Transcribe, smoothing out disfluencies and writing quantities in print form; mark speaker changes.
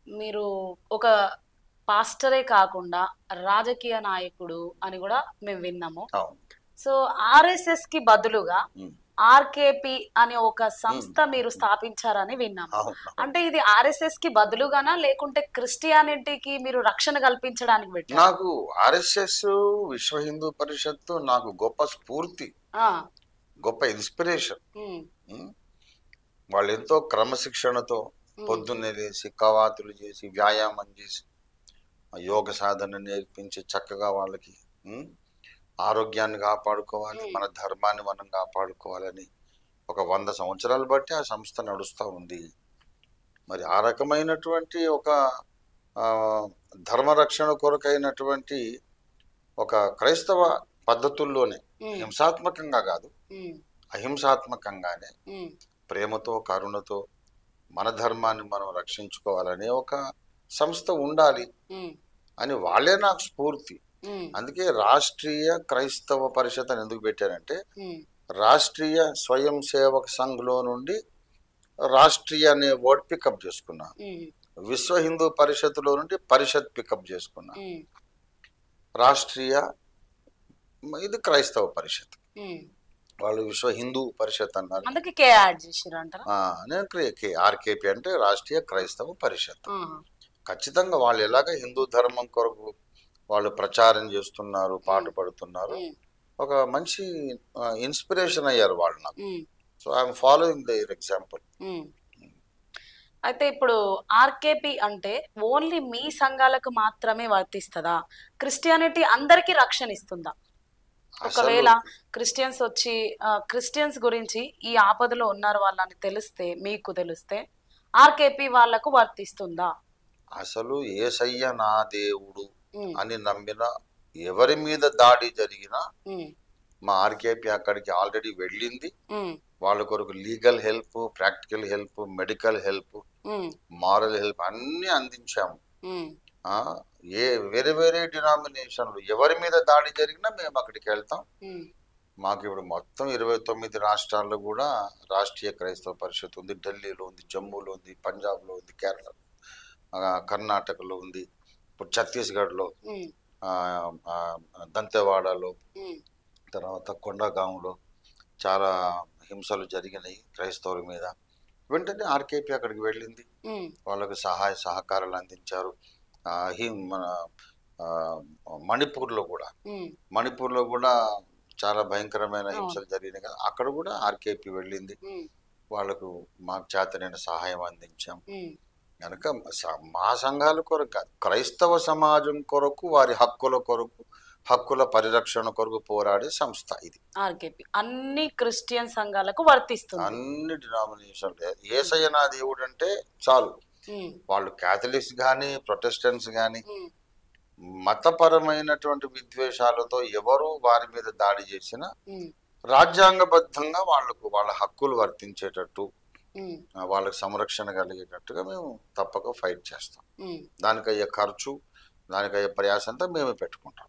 Speaker 1: మీరు ఒక పాస్టరే కాకుండా రాజకీయ నాయకుడు అని కూడా మేము విన్నాము.
Speaker 2: అవును.
Speaker 1: సో ఆర్ఎస్ఎస్ కి బదులుగా
Speaker 2: ఉమ్,
Speaker 1: ఆర్కేపీ అనే ఒక
Speaker 2: ఉమ్,
Speaker 1: సంస్థ మీరు స్థాపించారని విన్నాము.
Speaker 2: అవును, అవును.
Speaker 1: అంటే ఇది ఆర్ఎస్ఎస్ కి బదులుగానా లేకుంటే క్రిస్టియానిటీకి మీరు రక్షణ కల్పించడానికి పెట్టారా?
Speaker 2: నాకు ఆర్ఎస్ఎస్, విశ్వ హిందూ పరిషత్తు నాకు గొప్ప స్ఫూర్తి,
Speaker 1: ఆ,
Speaker 2: గొప్ప ఇన్స్పిరేషన్.
Speaker 1: ఉమ్,
Speaker 2: వాళ్ళు ఎంతో క్రమశిక్షణతో
Speaker 1: ఉమ్,
Speaker 2: పొద్దున్నే లేచి కవాతులు చేసి వ్యాయామం చేసి ఆ యోగ సాధన నేర్పించి చక్కగా వాళ్ళకి ఉమ్, ఆరోగ్యాన్ని కాపాడుకోవాలి,
Speaker 1: ఉమ్,
Speaker 2: మన ధర్మాన్ని మనం కాపాడుకోవాలని ఒక 100 సంవత్సరాలు బట్టి ఆ సంస్థ నడుస్తూ ఉంది. మరి ఆ రకమైనటువంటి ఒక ఆ, ధర్మరక్షణ కొరకైనటువంటి ఒక క్రైస్తవ పద్ధతుల్లోనే
Speaker 1: ఉమ్,
Speaker 2: హింసాత్మకంగా కాదు,
Speaker 1: ఉమ్,
Speaker 2: అహింసాత్మకంగానే
Speaker 1: ఉమ్,
Speaker 2: ప్రేమతో కరుణతో మన ధర్మాన్ని మనం రక్షించుకోవాలనే ఒక సంస్థ ఉండాలి
Speaker 1: ఉమ్,
Speaker 2: అని వాళ్ళే నాకు స్ఫూర్తి.
Speaker 1: ఉమ్,
Speaker 2: అందుకే రాష్ట్రీయ క్రైస్తవ పరిషత్ అని ఎందుకు పెట్టారంటే
Speaker 1: ఉమ్,
Speaker 2: రాష్ట్రీయ స్వయం సేవక్ సంఘ్లో నుండి రాష్ట్రీయ అనే వర్డ్ పికప్ చేసుకున్నా,
Speaker 1: ఉమ్,
Speaker 2: విశ్వ హిందూ పరిషత్తులో నుండి పరిషత్ పికప్ చేసుకున్నా.
Speaker 1: ఉమ్,
Speaker 2: రాష్ట్రీయ ఇది క్రైస్తవ పరిషత్,
Speaker 1: ఉమ్.
Speaker 2: వాళ్ళు విశ్వ హిందూ పరిషత్ అన్నారు.
Speaker 1: అందుకే కే యాడ్ చేసిర్రు అంటారా?
Speaker 2: నేను ఆర్కేపీ అంటే రాష్ట్రీయ క్రైస్తవ పరిషత్.
Speaker 1: ఆహా.
Speaker 2: ఖచ్చితంగా వాళ్ళు ఎలాగ హిందూ ధర్మం కొరకు వాళ్ళు ప్రచారం చేస్తున్నారు,
Speaker 1: ఉమ్,
Speaker 2: పాటుపడుతున్నారు.
Speaker 1: ఉమ్,
Speaker 2: ఒక మంచి ఇన్స్పిరేషన్ అయ్యారు వాళ్ళు నాకు.
Speaker 1: Um,
Speaker 2: so I'm following their example.
Speaker 1: Um. అయితే ఇప్పుడు ఆర్కేపీ అంటే ఓన్లీ మీ సంఘాలకు మాత్రమే వర్తిస్తుందా? క్రిస్టియానిటీ అందరికీ రక్షణ ఇస్తుందా?
Speaker 2: అసలు
Speaker 1: ఒకవేళ క్రిస్టియన్స్ వచ్చి క్రిస్టియన్స్ గురించి ఈ ఆపదలో ఉన్నారు వాళ్ళని తెలిస్తే, మీకు తెలిస్తే ఆర్కేపీ వాళ్లకు వర్తిస్తుందా?
Speaker 2: అసలు యేసయ్య నా దేవుడు
Speaker 1: ఉమ్,
Speaker 2: అని నమ్మిన ఎవరి మీద దాడి జరిగినా
Speaker 1: ఉమ్,
Speaker 2: మా ఆర్కేపీ అక్కడికి ఆల్రెడీ వెళ్ళింది.
Speaker 1: ఉమ్,
Speaker 2: వాళ్ళ కొరకు legal help, practical help, medical help,
Speaker 1: um,
Speaker 2: moral help అన్నీ అందించాము.
Speaker 1: ఉమ్,
Speaker 2: ఆ, ఏ వేరే వేరే డినామినేషన్లు ఎవరి మీద దాడి జరిగినా మేము అక్కడికి వెళ్తాం.
Speaker 1: ఉమ్,
Speaker 2: మాకు ఇప్పుడు మొత్తం 29 రాష్ట్రాల్లో కూడా రాష్ట్రీయ క్రైస్తవ పరిషత్ ఉంది. ఢిల్లీలో ఉంది, జమ్మూలో ఉంది, పంజాబ్లో ఉంది, కేరళ, కర్ణాటకలో ఉంది, ఇప్పుడు ఛత్తీస్గఢ్లో,
Speaker 1: ఉమ్,
Speaker 2: ఆ, ఆ, దంతెవాడలో,
Speaker 1: ఉమ్,
Speaker 2: తర్వాత కొండగాంలో చాలా హింసలు జరిగినాయి క్రైస్తవుల మీద. వెంటనే ఆర్కేపీ అక్కడికి వెళ్ళింది,
Speaker 1: ఉమ్,
Speaker 2: వాళ్ళకు సహాయ సహకారాలు అందించారు. మన ఆ, మణిపూర్లో కూడా
Speaker 1: ఉమ్,
Speaker 2: మణిపూర్లో కూడా చాలా భయంకరమైన
Speaker 1: అవును.
Speaker 2: హింసలు జరిగినాయి కదా, అక్కడ కూడా ఆర్కేపీ వెళ్ళింది.
Speaker 1: ఉమ్,
Speaker 2: వాళ్ళకు మాకు చేతనైన సహాయం అందించాం.
Speaker 1: ఉమ్,
Speaker 2: కనుక మా సంఘాల కొరకు కాదు, క్రైస్తవ సమాజం కొరకు, వారి హక్కుల కొరకు, హక్కుల పరిరక్షణ కొరకు పోరాడే సంస్థ ఇది.
Speaker 1: ఆర్కేపీ అన్ని క్రిస్టియన్ సంఘాలకు వర్తిస్తుంది.
Speaker 2: అన్ని డినామినేషన్లు యేసయ్య నా దేవుడు అంటే చాలు.
Speaker 1: ఉమ్,
Speaker 2: వాళ్ళు క్యాథలిక్స్ కానీ ప్రొటెస్టెంట్స్ కానీ
Speaker 1: ఉమ్,
Speaker 2: మతపరమైనటువంటి విద్వేషాలతో ఎవరు వారి మీద దాడి చేసినా
Speaker 1: ఉమ్,
Speaker 2: రాజ్యాంగబద్ధంగా వాళ్ళకు వాళ్ళ హక్కులు వర్తించేటట్టు,
Speaker 1: ఉమ్,
Speaker 2: వాళ్ళకి సంరక్షణ కలిగేటట్టుగా మేము తప్పక ఫైట్ చేస్తాం.
Speaker 1: ఉమ్.
Speaker 2: దానికయ్యే ఖర్చు, దానికయ్యే ప్రయాస అంతా మేమే పెట్టుకుంటాం.